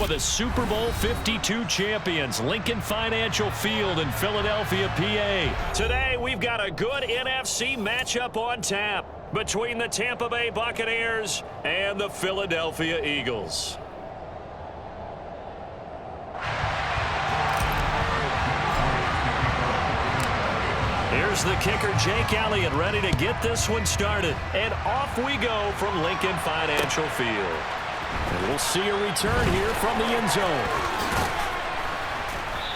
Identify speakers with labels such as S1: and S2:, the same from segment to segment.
S1: of the Super Bowl 52 champions, Lincoln Financial Field in Philadelphia, PA. Today, we've got a good NFC matchup on tap between the Tampa Bay Buccaneers and the Philadelphia Eagles. Here's the kicker, Jake Elliott, ready to get this one started. And off we go from Lincoln Financial Field. And we'll see a return here from the end zone.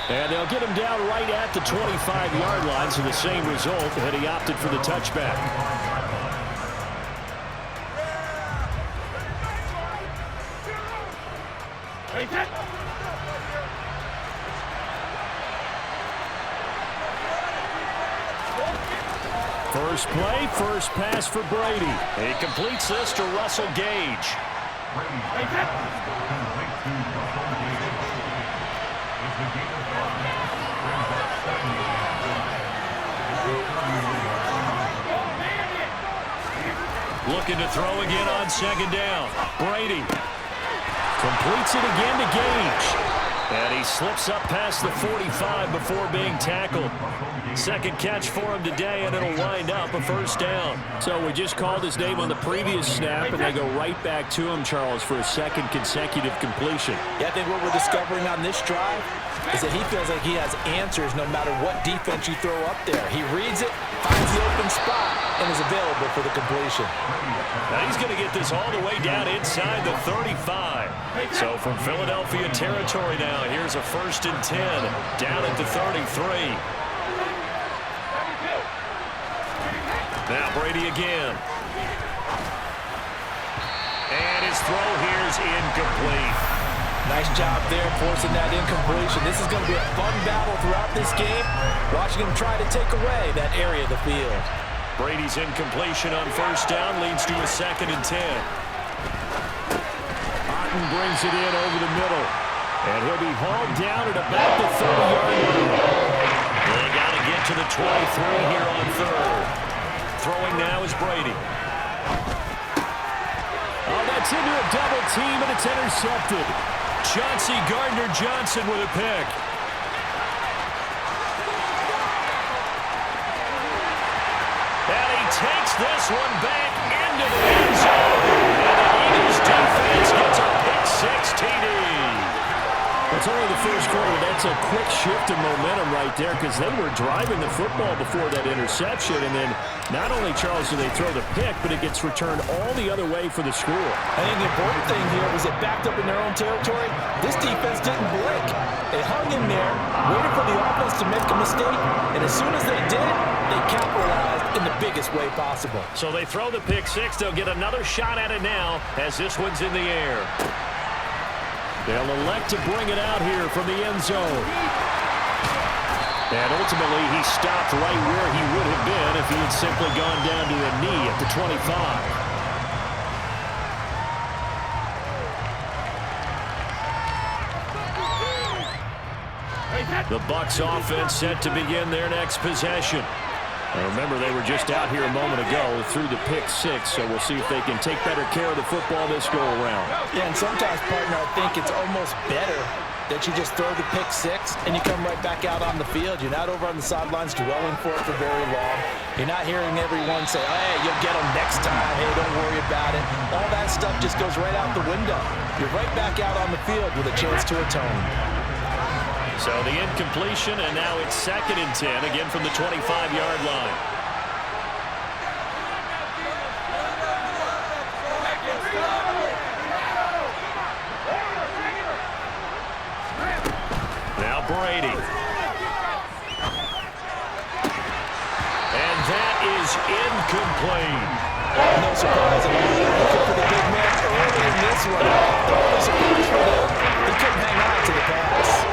S1: And they'll get him down right at the 25-yard line, so the same result, and he opted for the touchback. First play, first pass for Brady. He completes this to Russell Gage. Looking to throw again on second down. Brady completes it again to Gage. And he slips up past the 45 before being tackled. Second catch for him today, and it'll wind up a first down. So we just called his name on the previous snap, and they go right back to him, Charles, for a second consecutive completion.
S2: Yeah, I think what we're discovering on this drive is that he feels like he has answers no matter what defense you throw up there. He reads it, finds the open spot, and is available for the completion.
S1: Now he's going to get this all the way down inside the 35. So from Philadelphia territory now, here's a 1st and 10 down at the 33. Now Brady again. And his throw here is incomplete.
S2: Nice job there forcing that incompletion. This is going to be a fun battle throughout this game. Watching him try to take away that area of the field.
S1: Brady's incompletion on first down leads to a 2nd and 10. Otten brings it in over the middle. And he'll be hauled down at about the 30-yard line. They got to get to the 23 here on third. Throwing now is Brady. Oh, that's into a double team, and it's intercepted. Chauncey Gardner-Johnson with a pick. And he takes this one back into the end zone. And the Eagles defense gets a pick-6 TD. It's only the first quarter. That's a quick shift of momentum right there because they were driving the football before that interception. And then not only, Charles, do they throw the pick, but it gets returned all the other way for the score.
S2: I think the important thing here was it backed up in their own territory. This defense didn't blink. They hung in there, waited for the offense to make a mistake. And as soon as they did, they capitalized in the biggest way possible. So they throw the pick-6. They'll get another shot at it now as this one's in the air. They'll elect to bring it out here from the end zone. And ultimately, he stopped right where he would have been if he had simply gone down to a knee at the 25. The Bucs offense set to begin their next possession. And remember, they were just out here a moment ago through the pick-6, so we'll see if they can take better care of the football this go-around. Yeah, and sometimes, partner, I think it's almost better that you just throw the pick-6 and you come right back out on the field. You're not over on the sidelines dwelling for it for very long. You're not hearing everyone say, hey, you'll get them next time. Hey, don't worry about it. All that stuff just goes right out the window. You're right back out on the field with a chance to atone. So the incompletion, and now it's 2nd and 10, again from the 25-yard line. Now Brady. And that is incomplete. No surprise at all. Looking for the big man early in this one. The only surprise for them, he couldn't hang on to the pass.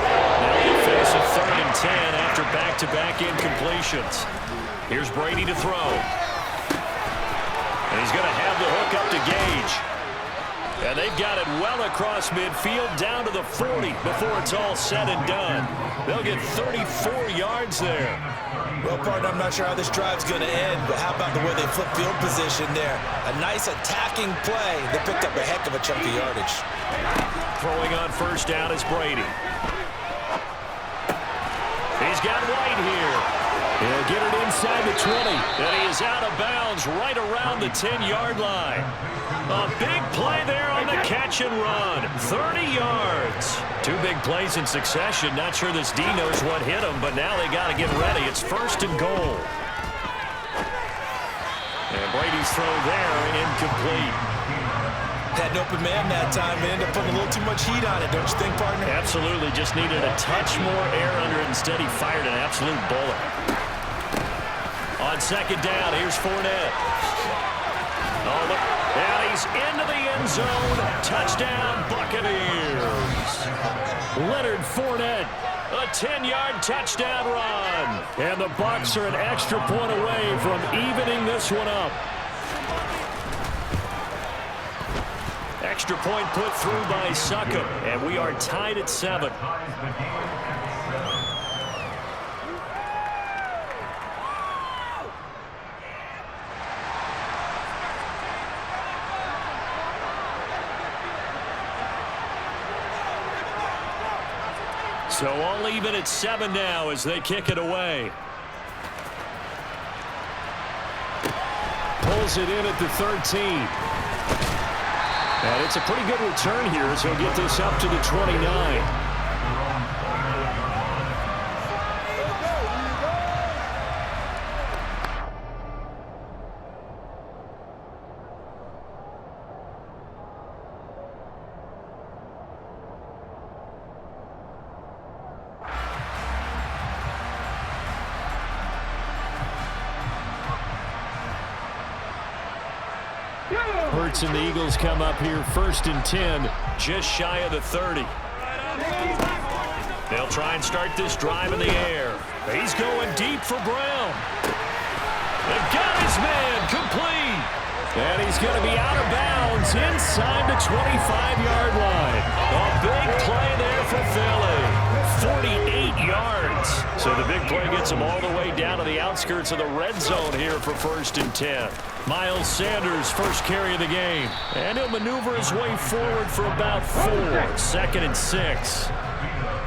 S2: Now they face a 3rd and 10 after back-to-back incompletions. Here's Brady to throw. And he's going to have the hook up to Gage. And they've got it well across midfield down to the 40 before it's all said and done. They'll get 34 yards there. Well, partner, I'm not sure how this drive's going to end, but how about the way they flip field position there? A nice attacking play that picked up a heck of a chunk of yardage.
S1: Throwing on first down is Brady. He's got White here. He'll get it inside the 20. And he is out of bounds right around the 10-yard line. A big play there on the catch and run. 30 yards. Two big plays in succession. Not sure this D knows what hit him, but now they got to get ready. It's first and goal. And Brady's throw there, incomplete.
S3: Had an open man that time, and ended up putting a little too much heat on it, don't you think, partner?
S1: Absolutely. Just needed a touch more air under it. Instead, he fired an absolute bullet. On second down, here's Fournette. Oh, look. And he's into the end zone. Touchdown, Buccaneers. Leonard Fournette, a 10-yard touchdown run. And the Bucs are an extra point away from evening this one up. Extra point put through by Succop, and we are tied at 7. So all even at 7 now as they kick it away. Pulls it in at the 13. And it's a pretty good return here as he'll get this up to the 29. Hurts and the Eagles come up here first and 10, just shy of the 30. They'll try and start this drive in the air. He's going deep for Brown. They got his man complete. And he's going to be out of bounds inside the 25-yard line. A big play there for Philly. 48 yards. So the big play gets him all the way down to the outskirts of the red zone here for first and 10. Miles Sanders, first carry of the game. And he'll maneuver his way forward for about 4. Second and 6.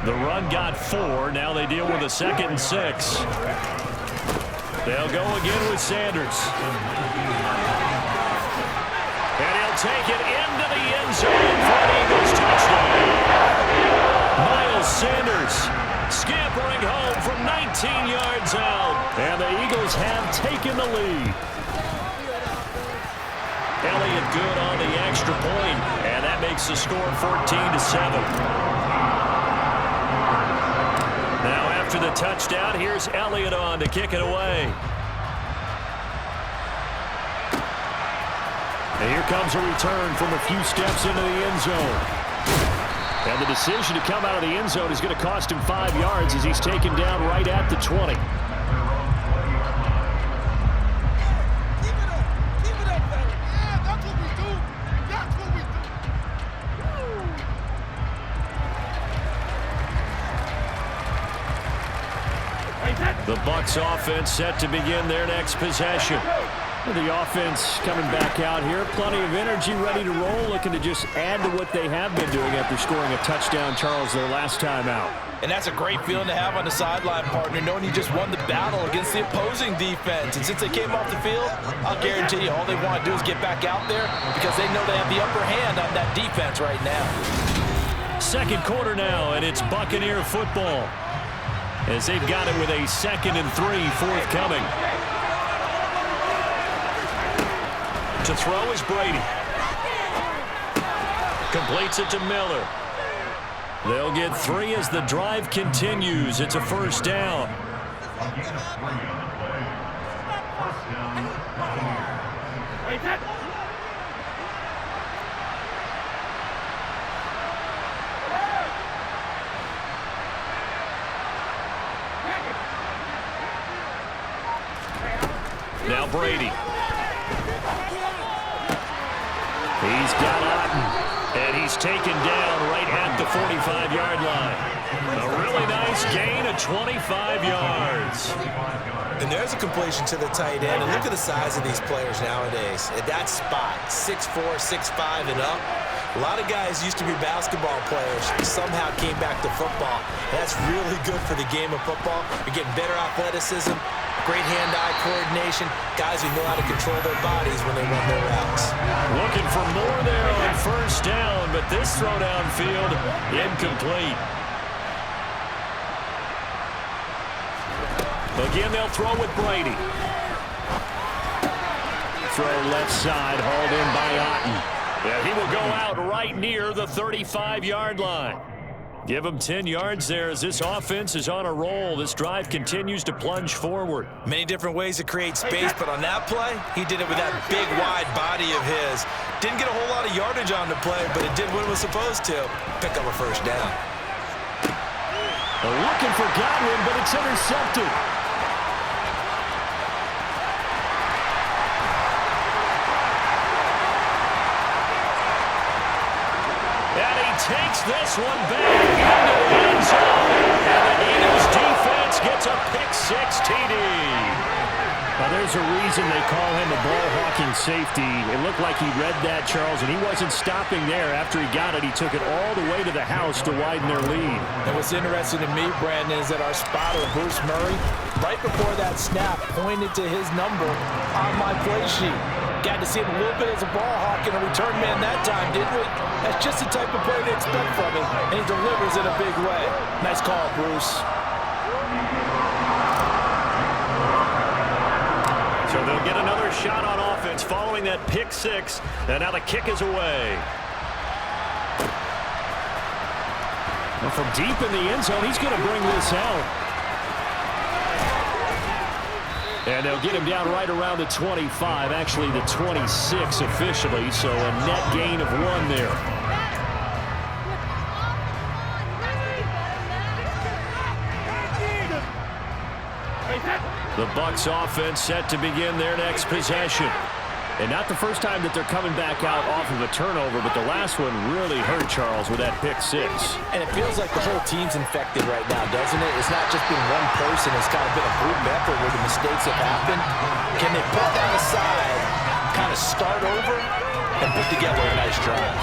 S1: The run got 4. Now they deal with a second and 6. They'll go again with Sanders. And he'll take it into the end zone for an Eagles touchdown. Miles Sanders scampering home from 19 yards out. And the Eagles have taken the lead. Elliott good on the extra point, and that makes the score 14-7. Now after the touchdown, here's Elliott on to kick it away. And here comes a return from a few steps into the end zone. And the decision to come out of the end zone is going to cost him 5 yards as he's taken down right at the 20. The Bucs offense set to begin their next possession. The offense coming back out here. Plenty of energy, ready to roll, looking to just add to what they have been doing after scoring a touchdown, Charles, their last time out.
S3: And that's a great feeling to have on the sideline, partner, knowing you just won the battle against the opposing defense. And since they came off the field, I'll guarantee you all they want to do is get back out there because they know they have the upper hand on that defense right now.
S1: Second quarter now, and it's Buccaneer football as they've got it with a 2nd and 3 forthcoming. To throw is Brady. Completes it to Miller. They'll get 3 as the drive continues. It's a first down. Now Brady. He's got Otten, and he's taken down right at the 45-yard line. A really nice gain of 25 yards.
S3: And there's a completion to the tight end. And look at the size of these players nowadays. At that spot, 6'4", 6'5", and up. A lot of guys used to be basketball players, somehow came back to football. That's really good for the game of football. You're getting better athleticism, great hand-eye coordination, guys who know how to control their bodies when they run their routes.
S1: Looking for more there on first down, but this throw downfield incomplete. Again, they'll throw with Brady. Throw left side, hauled in by Otten. Yeah, he will go out right near the 35-yard line. Give him 10 yards there as this offense is on a roll. This drive continues to plunge forward.
S3: Many different ways to create space, but on that play, he did it with that big, wide body of his. Didn't get a whole lot of yardage on the play, but it did what it was supposed to. Pick up a first down.
S1: They're looking for Godwin, but it's intercepted. Takes this one back into the end zone. And the Eagles defense gets a pick-6 TD. Now, there's a reason they call him a ball-hawking safety. It looked like he read that, Charles, and he wasn't stopping there. After he got it, he took it all the way to the house to widen their lead.
S3: And what's interesting to me, Brandon, is that our spotter, Bruce Murray, right before that snap, pointed to his number on my play sheet. Got to see him a little bit as a ball hawk and a return man that time, didn't we? That's just the type of play to expect from him, and he delivers in a big way. Nice call, Bruce.
S1: So they'll get another shot on offense following that pick-6, and now the kick is away. Well, from deep in the end zone, he's going to bring this out. And they'll get him down right around the 25, actually the 26 officially, so a net gain of 1 there. The Bucs offense set to begin their next possession. And not the first time that they're coming back out off of a turnover, but the last one really hurt, Charles, with that pick-6.
S3: And it feels like the whole team's infected right now, doesn't it? It's not just been one person. It's kind of been a group effort where the mistakes have happened. Can they put that aside, kind of start over, and put together a nice drive?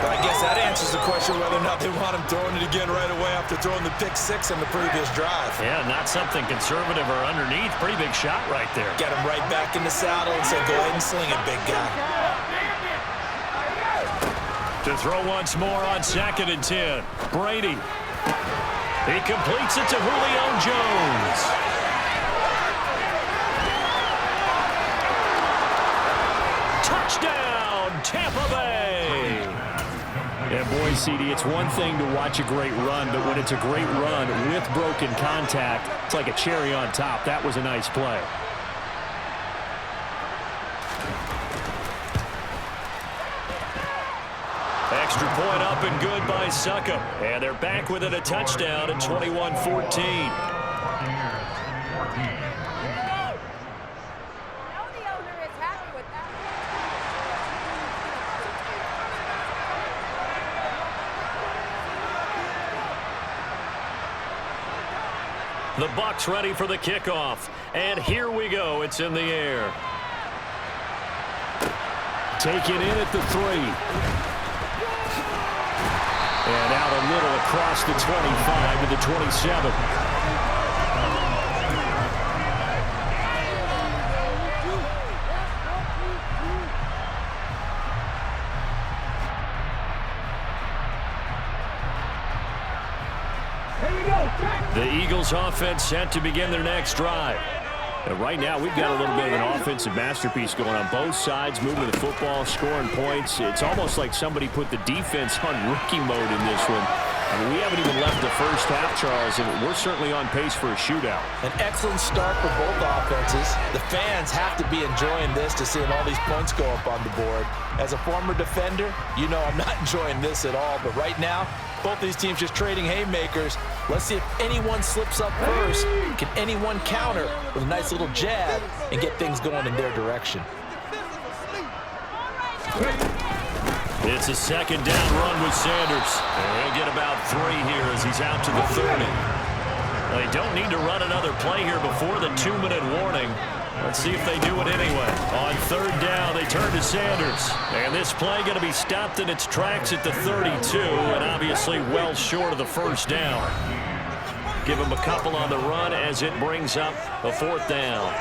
S3: But I guess that answers the question whether or not they want him throwing it again right away after throwing the pick-6 on the previous drive.
S1: Yeah, not something conservative or underneath. Pretty big shot right there.
S3: Get him right back in the saddle and say, go ahead and sling it, big guy.
S1: To throw once more on 2nd and 10. Brady. He completes it to Julio Jones. Touchdown, Tampa Bay. Yeah, boy, CD, it's one thing to watch a great run, but when it's a great run with broken contact, it's like a cherry on top. That was a nice play. Extra point up and good by Succop. And they're back within a touchdown at 21-14. The Bucs ready for the kickoff. And here we go. It's in the air. Taken in at the 3. And out a little across the 25 to the 27. The Eagles offense set to begin their next drive. And right now, we've got a little bit of an offensive masterpiece going on both sides, moving the football, scoring points. It's almost like somebody put the defense on rookie mode in this one. I mean, we haven't even left the first half, Charles, and we're certainly on pace for a shootout.
S3: An excellent start for both offenses. The fans have to be enjoying this to seeing all these points go up on the board. As a former defender, you know I'm not enjoying this at all, but right now, both these teams just trading haymakers. Let's see if anyone slips up first. Can anyone counter with a nice little jab and get things going in their direction?
S1: It's a second down run with Sanders. And he'll get about 3 here as he's out to the 30. They don't need to run another play here before the 2-minute warning. Let's see if they do it anyway. On third down, they turn to Sanders. And this play going to be stopped in its tracks at the 32, and obviously well short of the first down. Give him a couple on the run as it brings up a fourth down.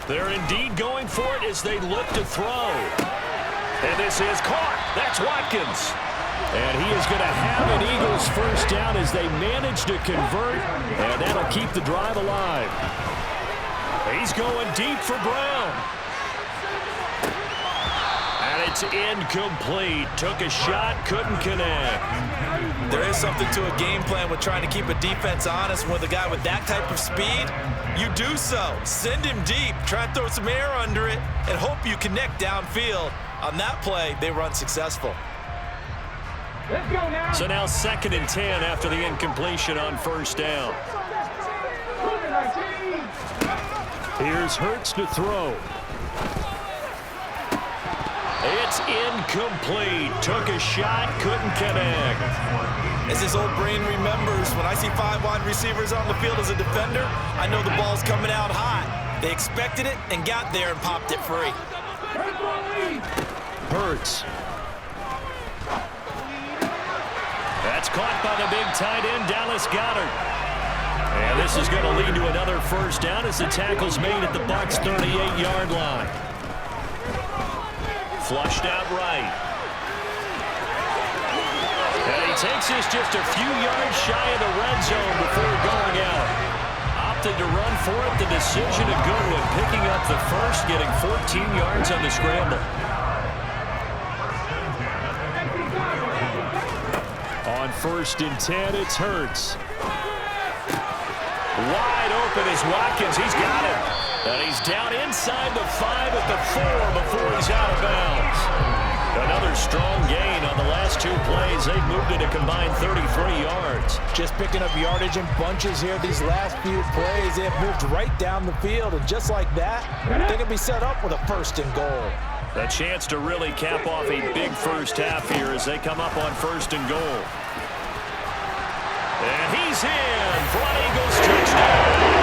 S1: They're indeed going for it as they look to throw. And this is caught. That's Watkins. And he is going to have an Eagles first down as they manage to convert, and that'll keep the drive alive. He's going deep for Brown. And it's incomplete. Took a shot, couldn't connect.
S3: There is something to a game plan with trying to keep a defense honest. With a guy with that type of speed, you do so. Send him deep, try and throw some air under it, and hope you connect downfield. On that play, they run successful.
S4: Let's go now.
S1: So now 2nd and 10 after the incompletion on first down. Here's Hurts to throw. It's incomplete. Took a shot, couldn't connect.
S3: As his old brain remembers, when I see 5 wide receivers on the field as a defender, I know the ball's coming out hot. They expected it and got there and popped it free.
S1: Hurts. That's caught by the big tight end, Dallas Goedert. And this is going to lead to another first down as the tackle's made at the Bucs' 38-yard line. Flushed out right. And he takes this just a few yards shy of the red zone before going out. Opted to run for it. The decision of Goodwin picking up the first, getting 14 yards on the scramble. On 1st and 10, it's Hurts. Wide open is Watkins. He's got him. And he's down inside the 5 at the 4 before he's out of bounds. Another strong gain on the last 2 plays. They've moved it a combined 33 yards.
S3: Just picking up yardage in bunches here these last few plays. They have moved right down the field, and just like that, they can be set up with a 1st and goal.
S1: A chance to really cap off a big first half here as they come up on 1st and goal. And he's in for an Eagles touchdown.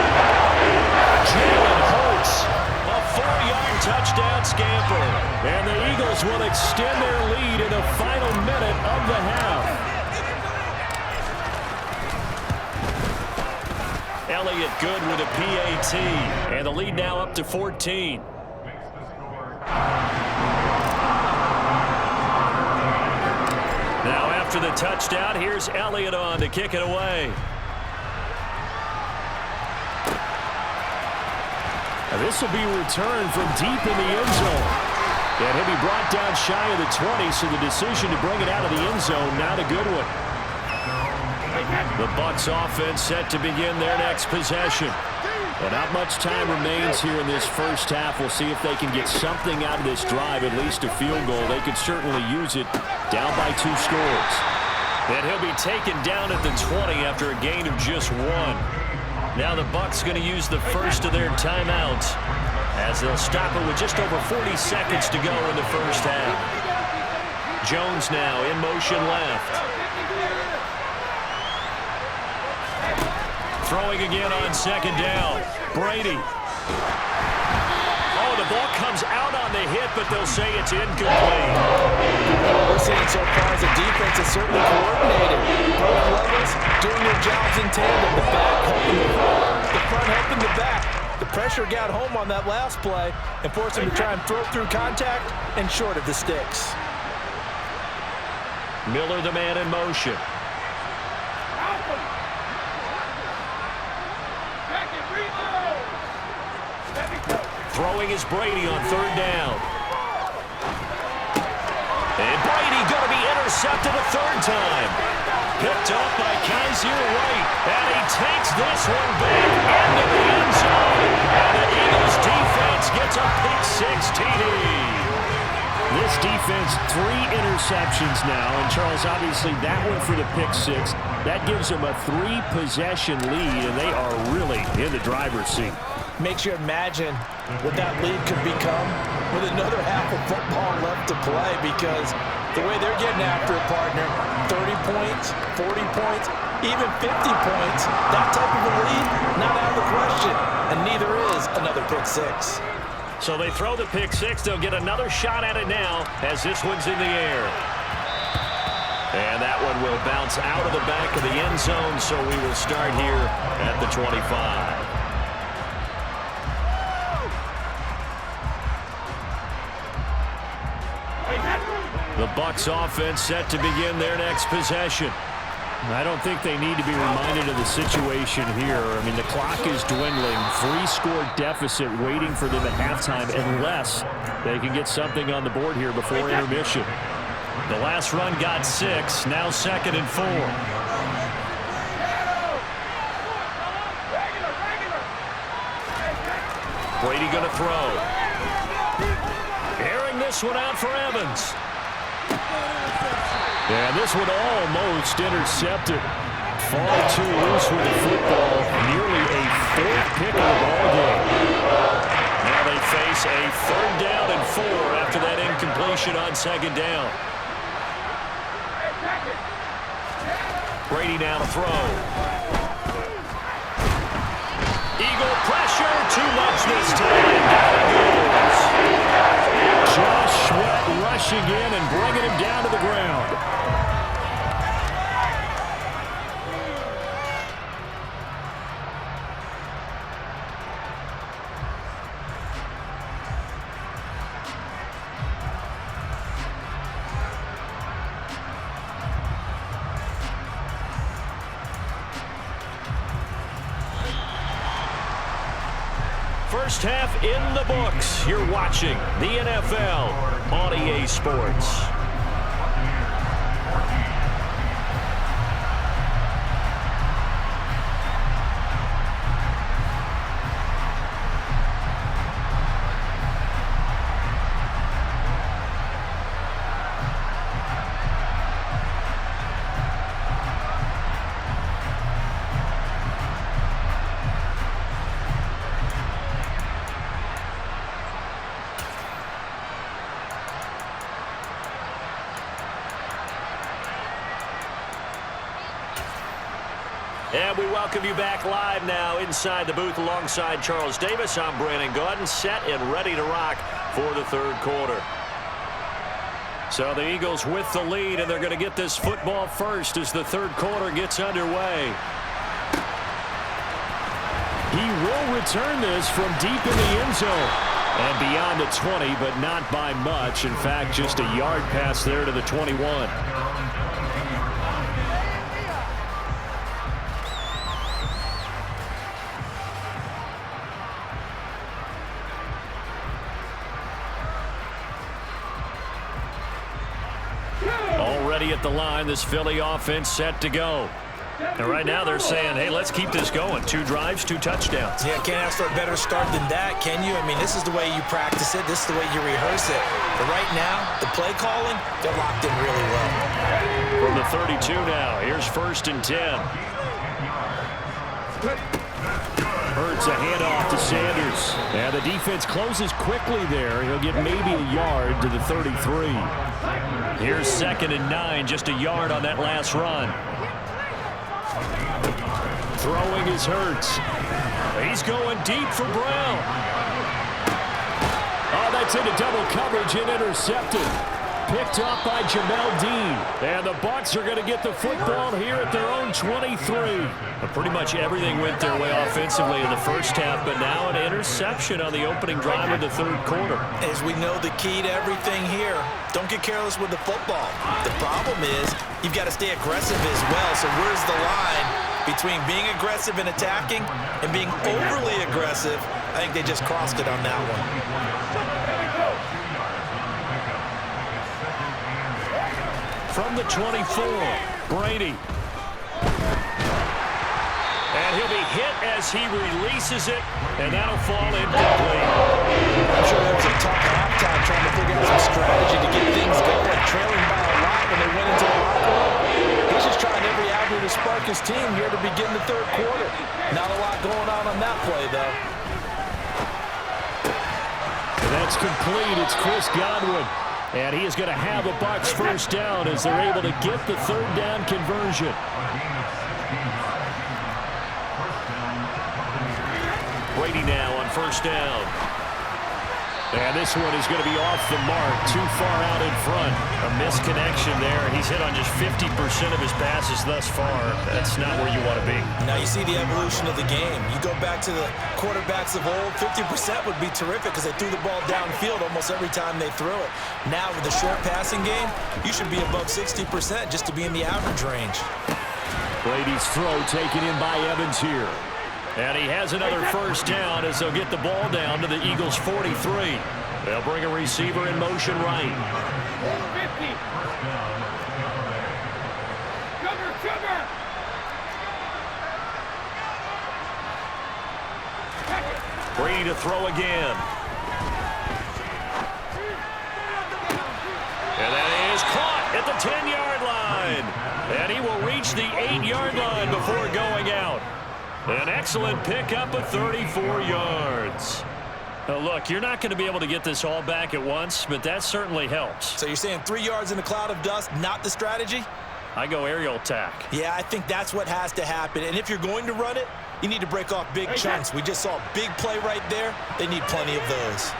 S1: Jalen Hurts, a 4-yard touchdown scamper. And the Eagles will extend their lead in the final minute of the half. Elliott good with a PAT. And the lead now up to 14. Now after the touchdown, here's Elliott on to kick it away. Now this will be returned from deep in the end zone. And he'll be brought down shy of the 20, so the decision to bring it out of the end zone, not a good one. The Bucs offense set to begin their next possession. Well, not much time remains here in this first half. We'll see if they can get something out of this drive, at least a field goal. They could certainly use it down by 2 scores. And he'll be taken down at the 20 after a gain of just 1. Now the Bucs going to use the first of their timeouts as they'll stop it with just over 40 seconds to go in the first half. Jones now in motion left. Throwing again on 2nd down. Brady. Oh, the ball comes out on the hit, but they'll say it's incomplete.
S3: What we're seeing so far is the defense is certainly coordinated. Both levels doing their jobs in tandem. The back helping the front, the front helping the back. The pressure got home on that last play and forced him to try and throw through contact and short of the sticks.
S1: Miller, the man in motion. Throwing is Brady on 3rd down. And Brady going to be intercepted a 3rd time. Picked up by Kaiser White. And he takes this one back into the end zone. And the Eagles defense gets a pick 6 TD. This defense
S2: 3 interceptions now, and Charles, obviously that one for the pick 6. That gives them a 3-possession lead, and they are really in the driver's seat.
S3: Makes you imagine what that lead could become with another half of football left to play, because the way they're getting after it, partner, 30 points, 40 points, even 50 points, that type of a lead, not out of the question, and neither is another pick 6.
S1: So they throw the pick 6. They'll get another shot at it now as this one's in the air. And that one will bounce out of the back of the end zone, so we will start here at the 25. The Bucs offense set to begin their next possession.
S2: I don't think they need to be reminded of the situation here. I mean, the clock is dwindling. 3-score deficit waiting for them at halftime unless they can get something on the board here before intermission.
S1: The last run got 6. Now 2nd and 4. Brady going to throw. Airing this one out for Evans.
S2: And this one almost intercepted. Far too loose with the football. Nearly a 4th pick of the ball game.
S1: Now they face a 3rd down and 4 after that incompletion on 2nd down. Brady now to throw. Eagle pressure. Too much this time.
S2: Josh Sweat rushing in and bringing him down to the ground.
S1: First half in the books. You're watching the NFL on EA Sports. And we welcome you back live now inside the booth alongside Charles Davis. I'm Brandon Gaudin, set and ready to rock for the 3rd quarter. So the Eagles with the lead, and they're going to get this football first as the 3rd quarter gets underway.
S2: He will return this from deep in the end zone. And beyond the 20, but not by much. In fact, just a yard pass there to the 21.
S1: Already at the line, this Philly offense set to go. And right now they're saying, hey, let's keep this going. 2 drives, 2 touchdowns.
S3: Yeah, can't ask for a better start than that, can you? I mean, this is the way you practice it. This is the way you rehearse it. But right now, the play calling, they're locked in really well.
S1: From the 32 now, here's 1st and 10.
S2: Hurts a handoff to Sanders. And the defense closes quickly there. He'll get maybe a yard to the 33.
S1: Here's 2nd and 9, just a yard on that last run.
S2: Throwing is Hurts.
S1: He's going deep for Brown.
S2: Oh, that's into double coverage and intercepted. Picked up by Jamel Dean. And the Bucs are going to get the football here at their own 23.
S1: Pretty much everything went their way offensively in the first half, but now an interception on the opening drive of the 3rd quarter.
S3: As we know, the key to everything here, don't get careless with the football. The problem is you've got to stay aggressive as well. So where's the line between being aggressive and attacking and being overly aggressive? I think they just crossed it on that one.
S1: From the 24, Brady. And he'll be hit as he releases it, and that'll fall incomplete.
S3: I'm sure that was a tough halftime trying to figure out some strategy to get things going. spark his team here to begin the third quarter. Not a lot going on that play, though.
S1: That's complete. It's Chris Godwin. And he is going to have the Bucs first down as they're able to get the third down conversion. Brady now on first down. And this one is going to be off the mark, too far out in front. A misconnection there. He's hit on just 50% of his passes thus far. That's not where you want to be.
S3: Now you see the evolution of the game. You go back to the quarterbacks of old, 50% would be terrific because they threw the ball downfield almost every time they threw it. Now with the short passing game, you should be above 60% just to be in the average range.
S1: Brady's throw taken in by Evans here. And he has another first down as they'll get the ball down to the Eagles' 43. They'll bring a receiver in motion right.
S4: 50. Sugar.
S1: Brady to throw again. And that is caught at the 10-yard line. And he will reach the 8-yard line before going out. An excellent pickup of 34 yards. Now look, you're not going to be able to get this all back at once, but that certainly helps.
S3: So you're saying 3 yards in a cloud of dust, not the strategy?
S1: I go aerial attack.
S3: Yeah, I think that's what has to happen. And if you're going to run it, you need to break off big chunks. We just saw a big play right there. They need plenty of those.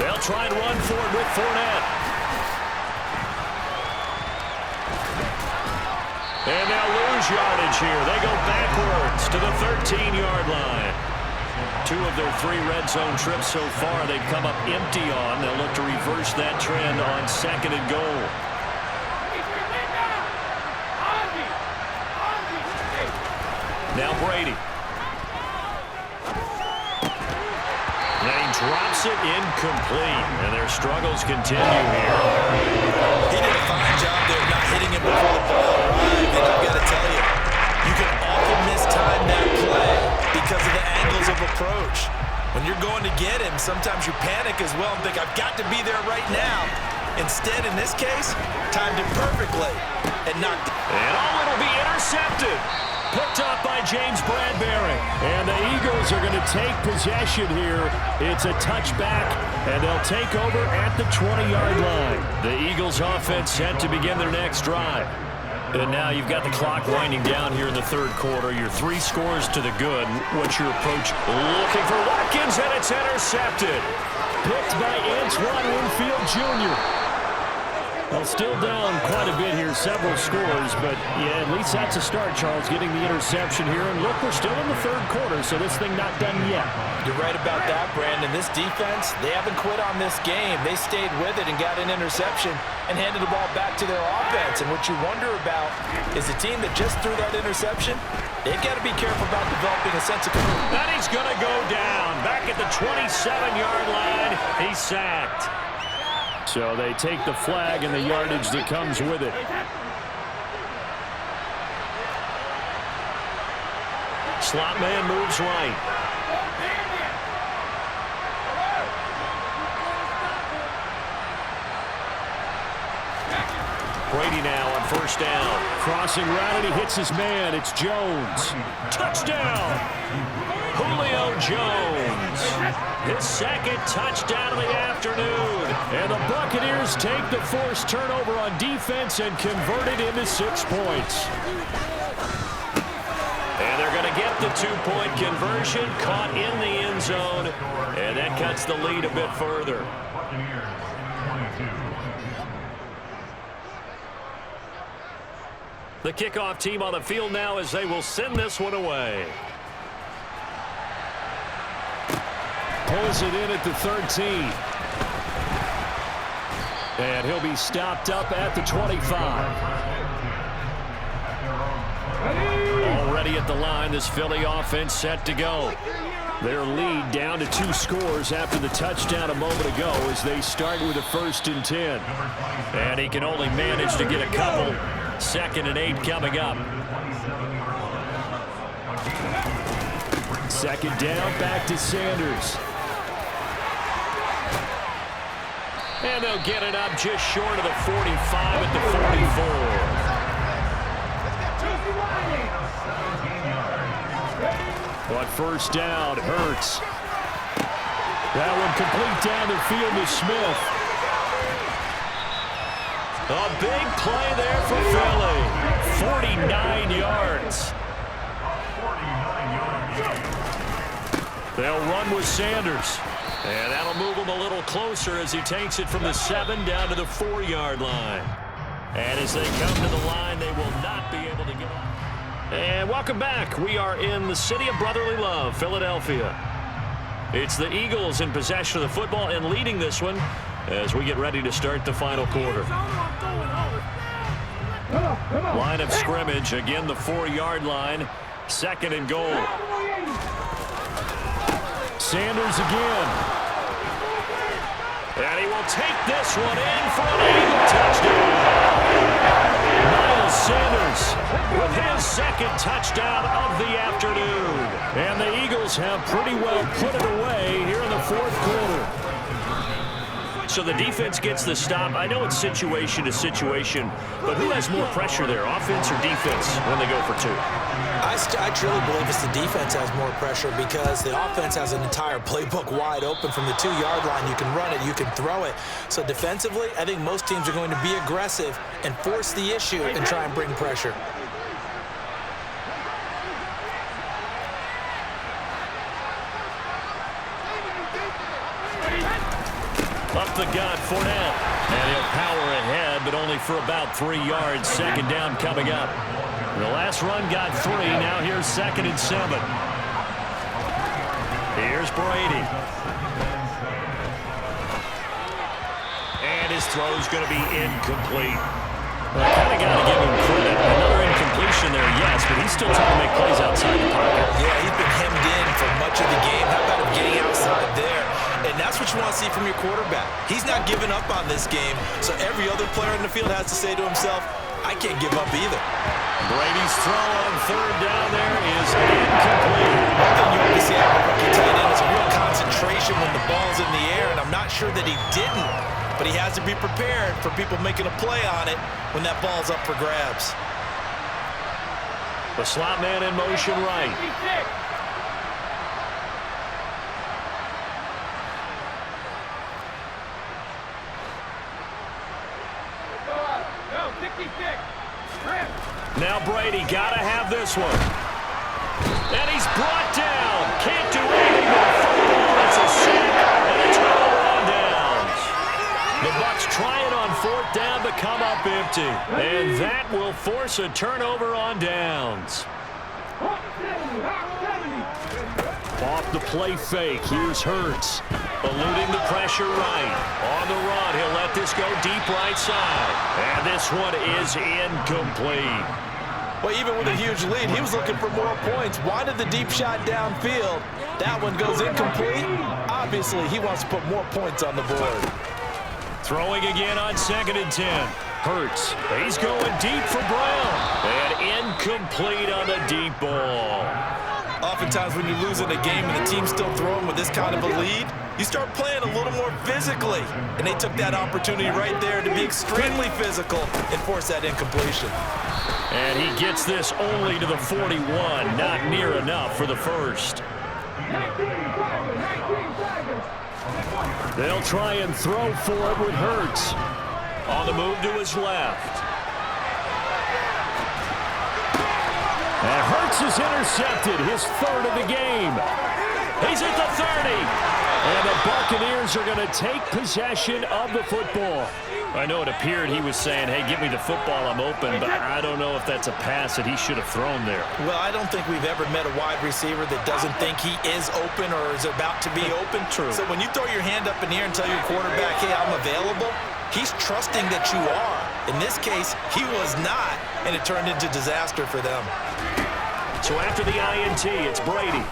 S1: They'll try and run for it with Fournette. And they'll lose yardage here. They go backwards to the 13-yard line. 2 of their 3 red zone trips so far they've come up empty on. They'll look to reverse that trend on 2nd and goal. Now Brady. And he drops it incomplete. And their struggles continue here.
S3: He did a fine job there not hitting him before the ball arrived. And I've got to tell you, you can often mistime that play because of the angles of approach. When you're going to get him, sometimes you panic as well and think, I've got to be there right now. Instead, in this case, timed it perfectly and knocked it.
S1: And it'll be intercepted. Picked up by James Bradbury. And the Eagles are going to take possession here. It's a touchback, and they'll take over at the 20-yard line. The Eagles offense set to begin their next drive. And now you've got the clock winding down here in the third quarter. Your 3 scores to the good. What's your approach? Looking for Watkins, and it's intercepted. Picked by Antoine Winfield Jr. Well, still down quite a bit here, several scores, but yeah, at least that's a start, Charles, getting the interception here. And look, we're still in the third quarter, so this thing not done yet.
S3: You're right about that, Brandon. This defense, they haven't quit on this game. They stayed with it and got an interception and handed the ball back to their offense. And what you wonder about is the team that just threw that interception, they've got to be careful about developing a sense of control.
S1: And he's going to go down. Back at the 27-yard line, he's sacked. So they take the flag and the yardage that comes with it. Slot man moves right. Brady now on first down. Crossing route, and he hits his man. It's Jones. Touchdown! Julio Jones. His 2nd touchdown of the afternoon. And the Buccaneers take the forced turnover on defense and convert it into 6 points. And they're going to get the 2-point conversion, caught in the end zone. And that cuts the lead a bit further. The kickoff team on the field now as they will send this one away. Pulls it in at the 13. And he'll be stopped up at the 25. Already at the line, this Philly offense set to go. Their lead down to 2 scores after the touchdown a moment ago as they start with a 1st and 10. And he can only manage to get a couple. 2nd and 8 coming up. 2nd down, back to Sanders. And they'll get it up just short of the 45 at the 44. But first down, Hurts. That one complete down the field to Smith. A big play there for Philly. 49 yards. They'll run with Sanders. And that'll move him a little closer as he takes it from the 7 down to the 4-yard line. And as they come to the line, they will not be able to get on. And welcome back. We are in the city of brotherly love, Philadelphia. It's the Eagles in possession of the football and leading this one as we get ready to start the final quarter. Line of scrimmage, again the 4-yard line. 2nd and goal. Sanders again. And he will take this one in for an Eagle touchdown. Miles Sanders with his 2nd touchdown of the afternoon. And the Eagles have pretty well put it away here in the 4th quarter. So the defense gets the stop. I know it's situation to situation, but who has more pressure there, offense or defense, when they go for 2?
S3: I truly believe it's the defense has more pressure because the offense has an entire playbook wide open from the 2-yard line. You can run it, you can throw it. So defensively, I think most teams are going to be aggressive and force the issue and try and bring pressure.
S1: Up the gut, Fournette. And he'll power ahead, but only for about 3 yards. 2nd down coming up. The last run got 3. Now here's 2nd and 7. Here's Brady. And his throw's going to be incomplete. Well, I kind of got to give him credit. Another incompletion there, yes, but he's still trying to make plays outside the pocket.
S3: Yeah, he's been hemmed in for much of the game. How about him getting outside there? And that's what you want to see from your quarterback. He's not giving up on this game, so every other player in the field has to say to himself, I can't give up either.
S1: Brady's throw on 3rd down there is incomplete.
S3: One thing you want to see out of a rookie tight end is a real concentration when the ball's in the air, and I'm not sure that he didn't, but he has to be prepared for people making a play on it when that ball's up for grabs.
S1: The slot man in motion right. Now Brady got to have this one. And he's brought down. Can't do anything with the football. It's a sack and a turnover on downs. The Bucs trying on 4th down to come up empty. And that will force a turnover on downs. Off the play fake. Here's Hurts. Eluding the pressure right. On the run, he'll let this go deep right side. And this one is incomplete.
S3: Well, even with a huge lead, he was looking for more points. Wanted the deep shot downfield. That one goes incomplete. Obviously, he wants to put more points on the board.
S1: Throwing again on 2nd and 10. Hurts. He's going deep for Brown. And incomplete on the deep ball.
S3: Oftentimes when you lose in a game and the team's still throwing with this kind of a lead, you start playing a little more physically. And they took that opportunity right there to be extremely physical and force that incompletion.
S1: And he gets this only to the 41. Not near enough for the first. They'll try and throw for it with Hurts. On the move to his left. And Hurts is intercepted, his 3rd of the game. He's at the 30. And the Buccaneers are going to take possession of the football. I know it appeared he was saying, hey, give me the football, I'm open, but I don't know if that's a pass that he should have thrown there.
S3: Well, I don't think we've ever met a wide receiver that doesn't think he is open or is about to be open.
S1: True.
S3: So when you throw your hand up in the air and tell your quarterback, hey, I'm available, he's trusting that you are. In this case, he was not, and it turned into disaster for them.
S1: So after the INT, it's Brady.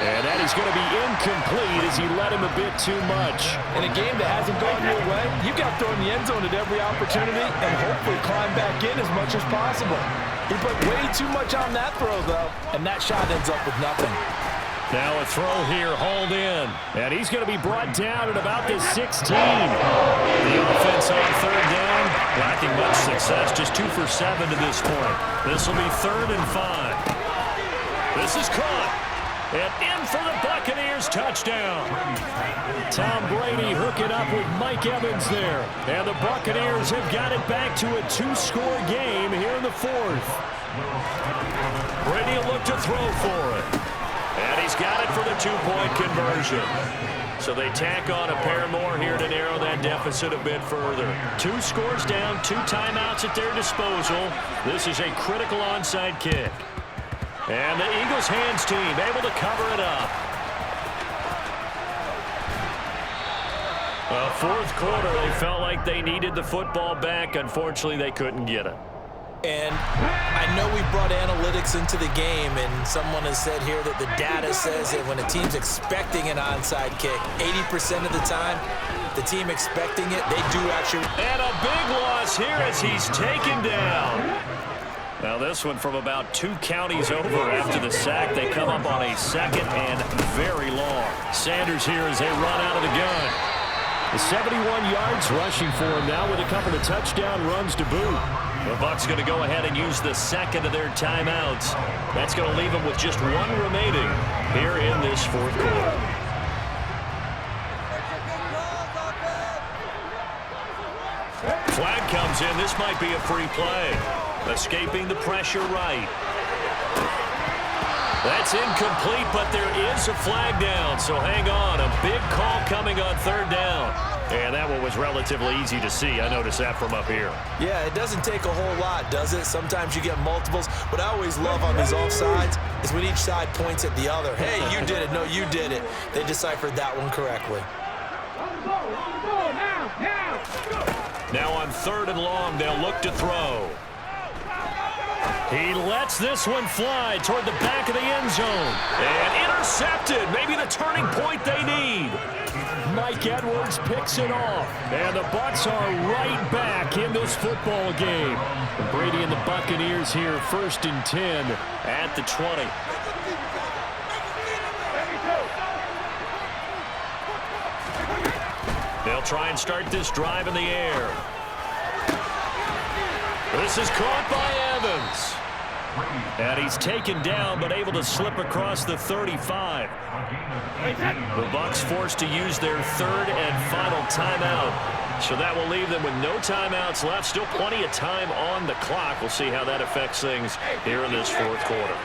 S1: And that is going to be incomplete as he let him a bit too much.
S3: In a game that hasn't gone your way, you've got to throw in the end zone at every opportunity and hopefully climb back in as much as possible. He put way too much on that throw, though, and that shot ends up with nothing.
S1: Now a throw here, hauled in. And he's going to be brought down at about the 16. The offense on third down, lacking much success. Just 2 for 7 to this point. This will be 3rd and 5. This is caught. And in for the Buccaneers, touchdown. Tom Brady hooking up with Mike Evans there. And the Buccaneers have got it back to a 2-score game here in the 4th. Brady will look to throw for it. And he's got it for the 2-point conversion. So they tack on a pair more here to narrow that deficit a bit further. 2 scores down, 2 timeouts at their disposal. This is a critical onside kick. And the Eagles hands team able to cover it up. Well, 4th quarter, they felt like they needed the football back. Unfortunately, they couldn't get it.
S3: And I know we brought analytics into the game, and someone has said here that the data says that when a team's expecting an onside kick, 80% of the time, the team expecting it, they do actually.
S1: And a big loss here as he's taken down. Now this one from about 2 counties over after the sack. They come up on a 2nd and very long. Sanders here as they run out of the gun. The 71 yards rushing for him now with a couple of touchdown runs to boot. The Bucs going to go ahead and use the 2nd of their timeouts. That's going to leave them with just 1 remaining here in this 4th quarter. Flag comes in. This might be a free play. Escaping the pressure right. That's incomplete, but there is a flag down, so hang on. A big call coming on 3rd down. And that one was relatively easy to see. I noticed that from up here.
S3: Yeah, it doesn't take a whole lot, does it? Sometimes you get multiples. What I always love on these offsides is when each side points at the other. Hey, you did it. No, you did it. They deciphered that one correctly.
S1: Now on 3rd and long, they'll look to throw. He lets this one fly toward the back of the end zone. And intercepted. Maybe the turning point they need. Mike Edwards picks it off. And the Bucs are right back in this football game. Brady and the Buccaneers here, 1st and 10 at the 20. They'll try and start this drive in the air. This is caught by Evans. And he's taken down, but able to slip across the 35. The Bucs forced to use their 3rd and final timeout. So that will leave them with no timeouts left. Still plenty of time on the clock. We'll see how that affects things here in this 4th quarter.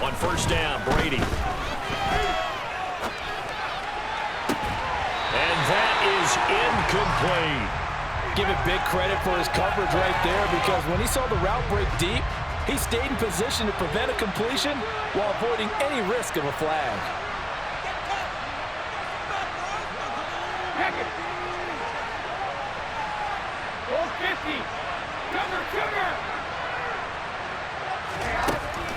S1: On 1st down, Brady. And that is incomplete.
S3: Give it big credit for his coverage right there, because when he saw the route break deep, he stayed in position to prevent a completion while avoiding any risk of a flag.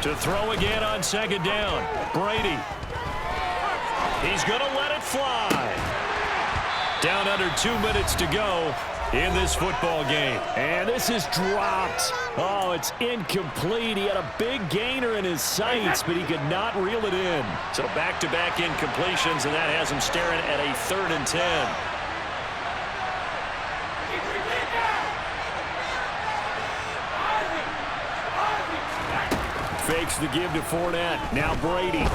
S1: To throw again on 2nd down, Brady. He's going to let it fly. Down under 2 minutes to go in this football game. And this is dropped. Oh, it's incomplete. He had a big gainer in his sights, but he could not reel it in. So back-to-back incompletions, and that has him staring at a 3rd and 10. Fakes the give to Fournette. Now Brady.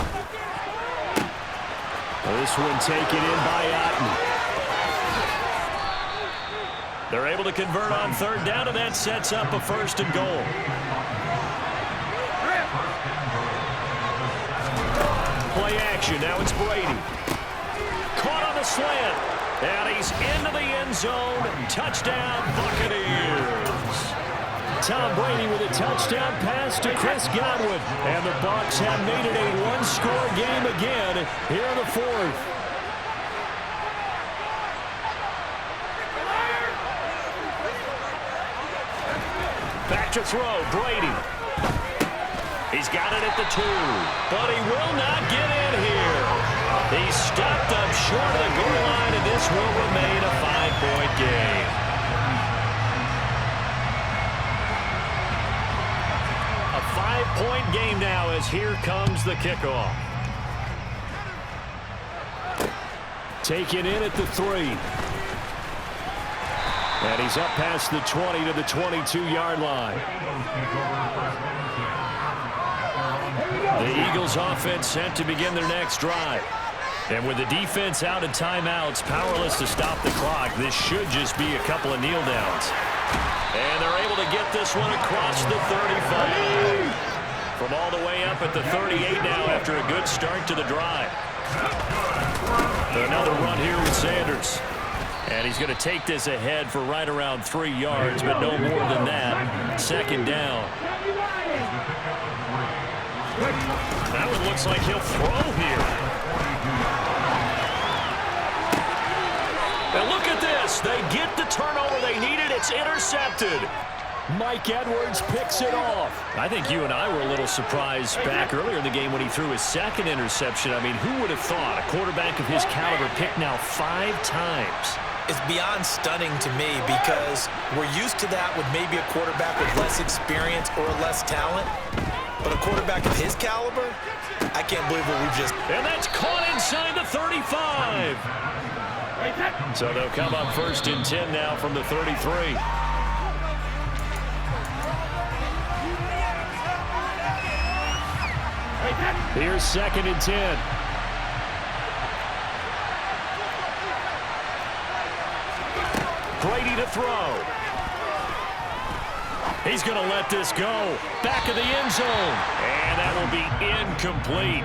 S1: This one taken in by Otten. They're able to convert on 3rd down, and that sets up a 1st and goal. Play action. Now it's Brady. Caught on the slant. And he's into the end zone. Touchdown, Buccaneers. Tom Brady with a touchdown pass to Chris Godwin. And the Bucs have made it a 1-score game again here in the 4th. Back to throw, Brady. He's got it at the 2, but he will not get in here. He's stopped up short of the goal line, and this will remain a 5-point game. Two-point game now as here comes the kickoff. Taken in at the 3. And he's up past the 20 to the 22-yard line. The Eagles offense set to begin their next drive. And with the defense out of timeouts, powerless to stop the clock, this should just be a couple of kneel downs. And they're able to get this one across the 35. From all the way up at the 38 now after a good start to the drive. Another run here with Sanders. And he's going to take this ahead for right around 3 yards, but no more than that. Second down. That one looks like he'll throw here. And look at this. They get the turnover they needed. It's intercepted. Mike Edwards picks it off. I think you and I were a little surprised back earlier in the game when he threw his second interception. I mean, who would have thought a quarterback of his caliber picked now 5 times?
S3: It's beyond stunning to me because we're used to that with maybe a quarterback with less experience or less talent. But a quarterback of his caliber, I can't believe what we've just...
S1: And that's caught inside the 35. So they'll come up 1st and 10 now from the 33. Here's 2nd and 10. Brady to throw. He's going to let this go. Back of the end zone. And that will be incomplete.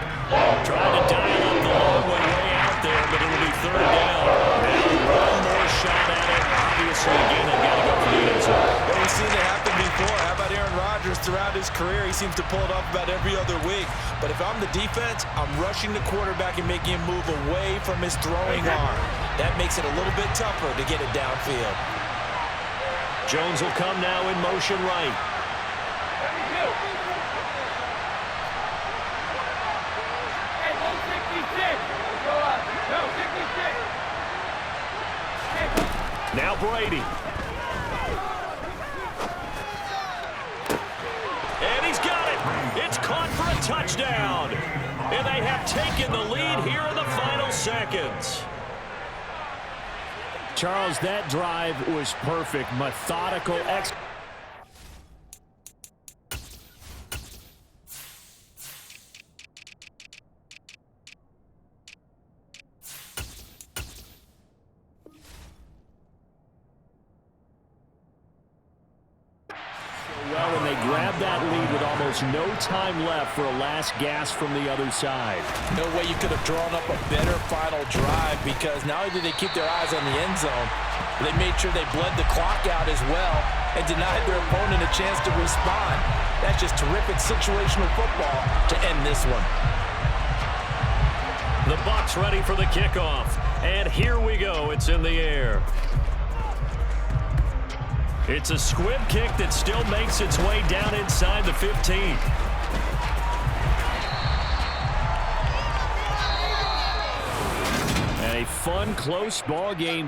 S1: Trying to dial up the long way out there, but it will be 3rd down. Now one more shot at it. Obviously, again, they've got to go for the end zone.
S3: Well, we've seen it happen before. How about Aaron Rodgers throughout his career? He seems to pull it off about every other week. But if I'm the defense, I'm rushing the quarterback and making him move away from his throwing arm. That makes it a little bit tougher to get it downfield.
S1: Jones will come now in motion right. Now Brady. And he's got it. It's caught for a touchdown. And they have taken the lead here in the final seconds. Charles, that drive was perfect. Methodical, well, and they grabbed that lead with almost no time left for a last gasp from the other side.
S3: No way you could have drawn up a better final drive because not only did they keep their eyes on the end zone, they made sure they bled the clock out as well and denied their opponent a chance to respond. That's just terrific situational football to end this one.
S1: The Bucs ready for the kickoff. And here we go. It's in the air. It's a squib kick that still makes its way down inside the 15. And a fun, close ball game